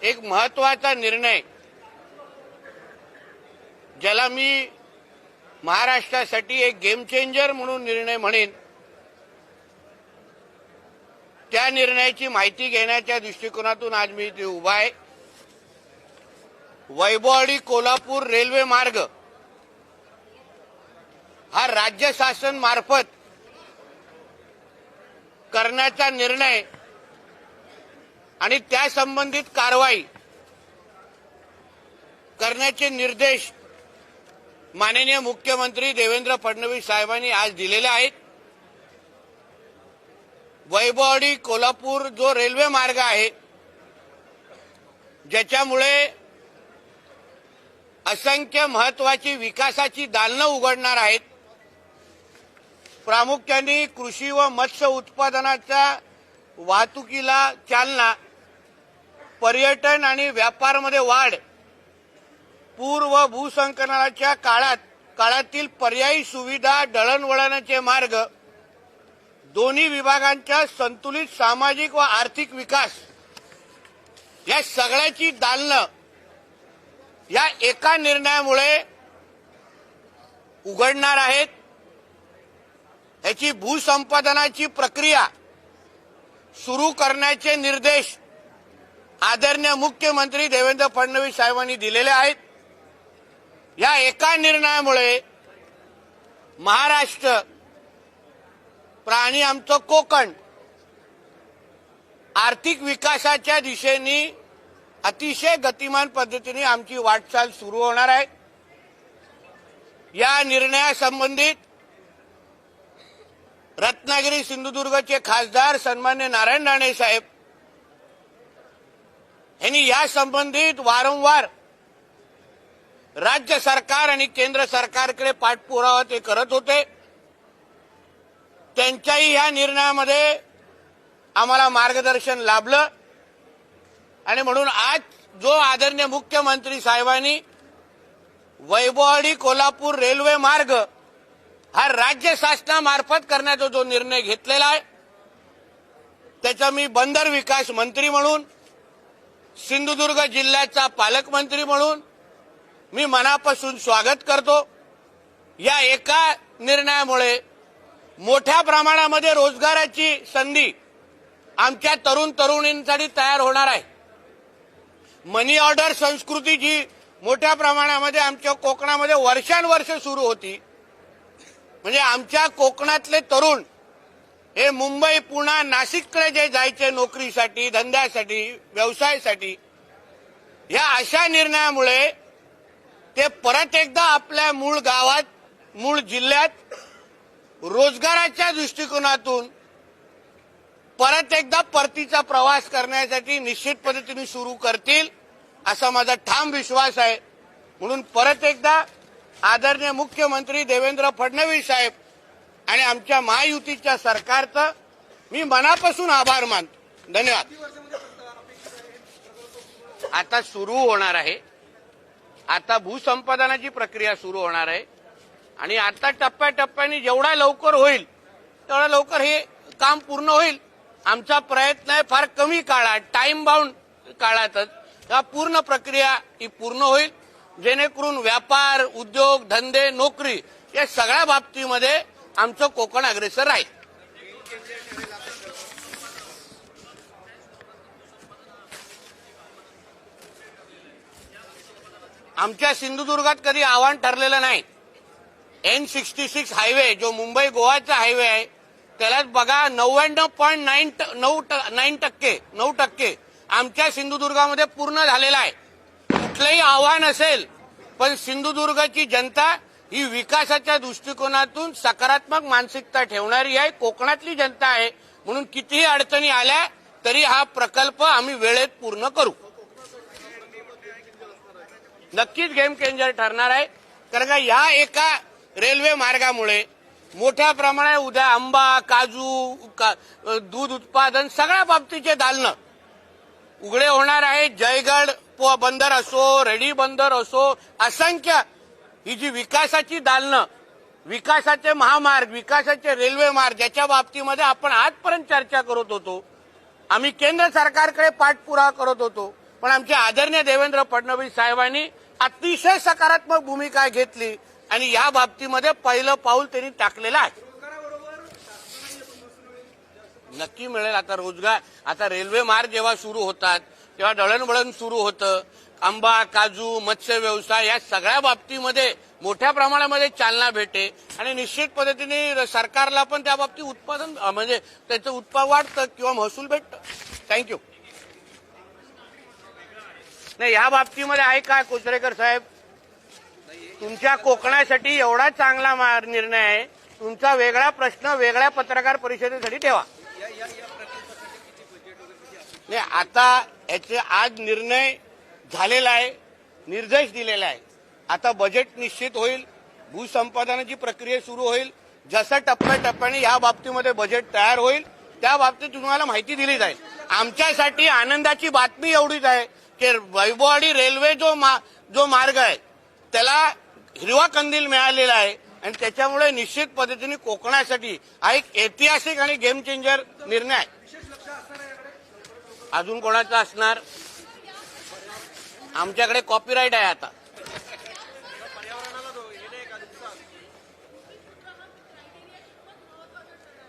एक महत्वाचा निर्णय ज्याला मी महाराष्ट्रासाठी एक गेम चेंजर म्हणून निर्णय म्हणेन, त्या निर्णयाची माहिती घेण्याच्या दृष्टिकोनातून आज मी इथे उभा आहे। वैभववाडी कोल्हापूर रेल्वे मार्ग हा राज्य शासन मार्फत करण्याचा निर्णय आणि त्या संबंधित कारवाई करण्याचे निर्देश माननीय मुख्यमंत्री देवेंद्र फडणवीस साहेबांनी आज दिलेले आहेत। वैभववाडी कोल्हापूर जो रेल्वे मार्ग आहे, ज्याच्यामुळे असंख्य महत्वाची विकासाची दालनं उघडणार आहेत। प्रामुख्याने कृषी व मत्स्य उत्पादनाच्या वाहतुकीला चालना, पर्यटन आणि व्यापारामध्ये वाढ, पूर व भूसंकलनाच्या काळातील पर्यायी सुविधा, दळणवळणाचे मार्ग, दोन्ही विभागांच्या संतुलित सामाजिक व आर्थिक विकास या सगळ्याची दालनं या एका निर्णयामुळे उघडणार आहेत। याची भूसंपादनाची प्रक्रिया सुरू करण्याचे निर्देश आदरणीय मुख्यमंत्री देवेंद्र फडणवीस साहेबांनी दिलेले आहेत। या एका निर्णयामुळे महाराष्ट्र आणि आमचं कोकण आर्थिक विकासाच्या दिशेने अतिशय गतिमान पद्धतीने आमची वाटचाल सुरू होणार आहे। या निर्णयासंबंधित रत्नागिरी सिंधुदुर्गचे खासदार सन्मान्य नारायण राणे साहेब यांनी या संबंधित वारंवार राज्य सरकार आणि केंद्र सरकारकडे पाठपुरावा ते करत होते। त्यांच्याही या निर्णयामध्ये आम्हाला मार्गदर्शन लाभलं आणि म्हणून आज जो आदरणीय मुख्यमंत्री साहेबांनी वैभववाडी कोल्हापूर रेल्वे मार्ग हा राज्य शासनामार्फत करण्याचा जो निर्णय घेतलेला आहे, त्याचा मी बंदर विकास मंत्री म्हणून, सिंधुदुर्ग जिल्ह्याचा पालकमंत्री म्हणून मी मनापासून स्वागत करतो। या एका निर्णयामुळे मोठ्या प्रमाणामध्ये रोजगाराची संधी आमच्या तरुण तरुणींसाठी तयार होणार आहे। मनी ऑर्डर संस्कृती जी मोठ्या प्रमाणामध्ये आमच्या कोकणामध्ये वर्षानुवर्ष सुरू होती, म्हणजे आमच्या कोकणातले तरुण हे मुंबई, पुणे, नाशिककडे जे जायचे नोकरीसाठी, धंद्यासाठी, व्यवसायासाठी, या अशा निर्णयामुळे ते परत एकदा आपल्या मूळ गावात, मूळ जिल्ह्यात रोजगाराच्या दृष्टिकोनातून परत एकदा परतीचा प्रवास करण्यासाठी निश्चित पद्धतीने सुरू करतील असा माझा ठाम विश्वास आहे। म्हणून परत एकदा आदरणीय मुख्यमंत्री देवेंद्र फडणवीस साहेब आणि आमच्या महायुतीच्या सरकारचं मी मनापासून आभार मानतो। धन्यवाद। आता सुरू होणार आहे, आता भूसंपादनाची प्रक्रिया सुरू होणार आहे आणि आता टप्प्याटप्प्याने जेवढा लवकर होईल तेवढा लवकर हे काम पूर्ण होईल। आमचा प्रयत्न आहे फार कमी काळात, टाइम बाउंड काळातच या पूर्ण प्रक्रिया ही पूर्ण होईल, जेणेकरून व्यापार, उद्योग, धंदे, नोकरी या सगळ्या बाबतीमध्ये आमचं कोकण अग्रेसर राहील। आमच्या सिंधुदुर्गात कधी आव्हान ठरलेलं नाही। N66 हायवे जो मुंबई गोवाचा हायवे आहे, त्याला बघा 99.9% आमच्या सिंधुदुर्गामध्ये पूर्ण झालेला आहे। कुठलंही आव्हान असेल पण सिंधुदुर्गाची जनता ही विकासाच्या दृष्टिकोनातून सकारात्मक मानसिकता ठेवणारी आहे, कोकणातली जनता आहे। म्हणून कितीही अडचणी आल्या तरी हा प्रकल्प आम्ही वेळेत पूर्ण करू। नक्कीच गेम चेंजर ठरणार आहे, कारण का या एका रेल्वे मार्गामुळे मोठ्या प्रमाणात उद्या आंबा, काजू, दूध उत्पादन सगळ्या बाबतीचे दालनं उघडे होणार आहे। जयगड बंदर असो, रेडी बंदर असो, असंख्य ही जी विकासाची दालनं, विकासाचे महामार्ग, विकासाचे रेल्वे मार्ग ज्याच्या बाबतीमध्ये आपण आजपर्यंत चर्चा करत होतो, आम्ही केंद्र सरकारकडे पाठपुरावा करत होतो, पण आमचे आदरणीय देवेंद्र फडणवीस साहेबांनी अतिशय सकारात्मक भूमिका घेतली आणि या बाबतीमध्ये पहिलं पाऊल त्यांनी टाकलेलं आहे. नक्की मिळेल. आता रोजगार, आता रेल्वे मार्ग जेव्हा सुरू होतात तेव्हा दळणवळण सुरू होतं. आंबा, काजू, मत्स्य व्यवसाय या सगळ्या बाबतीमध्ये मोठ्या प्रमाणामध्ये चालना भेटे आणि निश्चित पद्धतीने सरकारला पण त्या बाबतीत उत्पादन म्हणजे त्याचं उत्पादन वाढतं किंवा महसूल भेटतं. थँक्यू. नाही, या बाबतीमध्ये आहे काय कोचरेकर साहेब, तुमच्या कोकणासाठी एवढा चांगला निर्णय आहे. तुमचा वेगळा प्रश्न वेगळ्या पत्रकार परिषदेसाठी ठेवा. नाही, आता याचे आज निर्णय झालेला आहे, निर्देश दिलेला आहे. आता बजेट निश्चित होईल, भूसंपादनाची प्रक्रिया सुरू होईल. जसं टप्प्याटप्प्याने या बाबतीमध्ये बजेट तयार होईल त्या बाबतीत तुम्हाला माहिती दिली जाईल. आमच्यासाठी आनंदाची बातमी एवढीच आहे की वैभववाडी रेल्वे जो मार्ग आहे त्याला हिरवा कंदील मिळालेला आहे आणि त्याच्यामुळे निश्चित पद्धतीने कोकणासाठी हा एक ऐतिहासिक आणि गेम चेंजर निर्णय आहे. अजून कोणाचा असणार? आमच्याकडे कॉपीराईट आहे. आता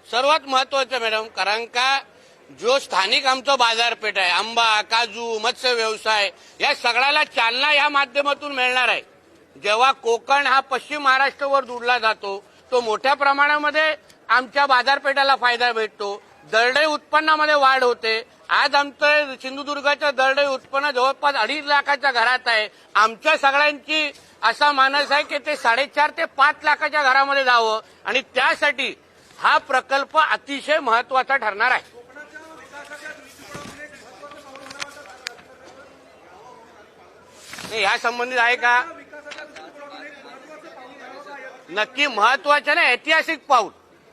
सर्वात महत्वाचं मॅडम, कारण का जो स्थानिक आमचं बाजारपेठ आहे, आंबा, काजू, मत्स्य व्यवसाय या सगळ्याला चालना या माध्यमातून मिळणार आहे. जेव्हा कोकण हा पश्चिम महाराष्ट्रावर जोडला जातो तो मोठ्या प्रमाणामध्ये आमच्या बाजारपेठाला फायदा भेटतो. दरडोई उत्पन्नामध्ये वाढ होते. आज आमचं सिंधुदुर्गाचं दरडोई उत्पन्न जवळपास 2.5 लाखाच्या घरात आहे. आमच्या सगळ्यांची असा मानस आहे की ते 4.5 ते 5 लाखाच्या घरामध्ये जावं आणि त्यासाठी हा प्रकल्प अतिशय महत्वाचा ठरणार आहे. या संबंधित आहे का? नक्की महत्वाचं ना, ऐतिहासिक पाऊल.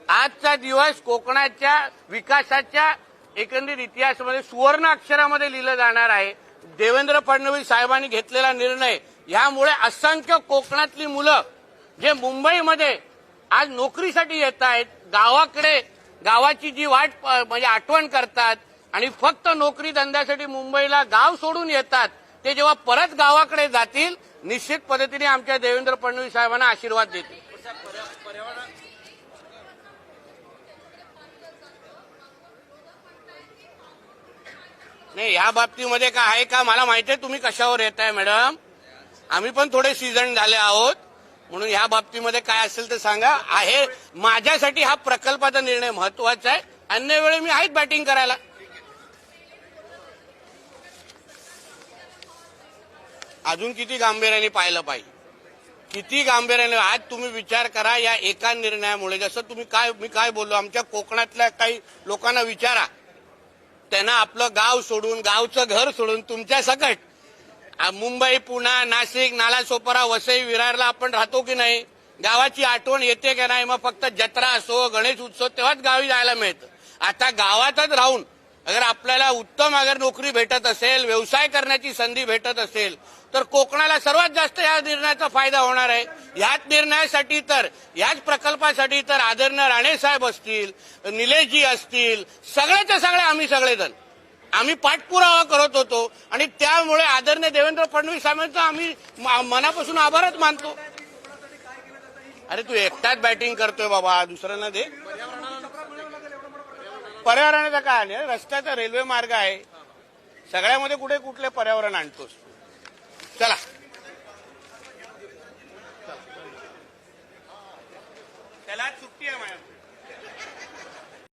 आजचा दिवस कोकणाच्या विकासाच्या एकंदरीत इतिहासामध्ये सुवर्ण अक्षरामध्ये लिहिलं जाणार आहे. देवेंद्र फडणवीस साहेबांनी घेतलेला निर्णय यामुळे असंख्य कोकणातली मुलं जे मुंबईमध्ये आज नोकरीसाठी येत आहेत, गावाकडे गावाची जी वाट म्हणजे आठवण करतात आणि फक्त नोकरी धंद्यासाठी मुंबईला गाव सोडून येतात, ते जेव्हा परत गावाकडे जातील निश्चित पद्धतीने आमच्या देवेंद्र फडणवीस साहेबांना आशीर्वाद देतील. नाही, या बाबतीमध्ये काय आहे का मला माहिती आहे तुम्ही कशावर येत आहे मॅडम. आम्ही पण थोडे सीझन झाले आहोत म्हणून या बाबतीमध्ये काय असेल ते सांगा. आहे माझ्यासाठी हा प्रकल्पाचा निर्णय महत्वाचा आहे. अन्य वेळी मी आहेच बॅटिंग करायला. अजून किती गांभीर्याने पाहिलं पाहिजे, किती गांभीर्याने. आज तुम्ही विचार करा या एका निर्णयामुळे. जसं मी काय बोललो, आमच्या कोकणातल्या काही लोकांना विचारा, त्यांना आपलं गाव सोडून गावचं घर सोडून तुमच्या सकट मुंबई, पुणे, नाशिक, नालासोपारा, वसई, विरारला आपण राहतो की नाही? गावाची आठवण येते की नाही? मग फक्त जत्रा असो, गणेश उत्सव तेव्हाच गावी जायला मिळतं. आता गावातच राहून अगर आपल्याला उत्तम नोकरी भेटत असेल, व्यवसाय करण्याची संधी भेटत असेल तर कोकणाला सर्वात जास्त या निर्णयाचा फायदा होणार आहे. याच निर्णयासाठी तर, याच प्रकल्पासाठी तर आदरणीय राणे साहेब असतील, निलेशजी असतील, सगळ्याच्या सगळे आम्ही सगळेजण आम्ही पाठपुरावा करत होतो आणि त्यामुळे आदरणीय देवेंद्र फडणवीस साहेबांचा आम्ही मनापासून आभारच मानतो. अरे तू एकटाच बॅटिंग करतोय बाबा, दुसऱ्यांना दे. पर्यावरणाचा काय नाही, रस्त्याचा रेल्वे मार्ग आहे, सगळ्यामध्ये कुठले पर्यावरण आणतोस. चला, त्याला सुट्टी आहे मॅडम.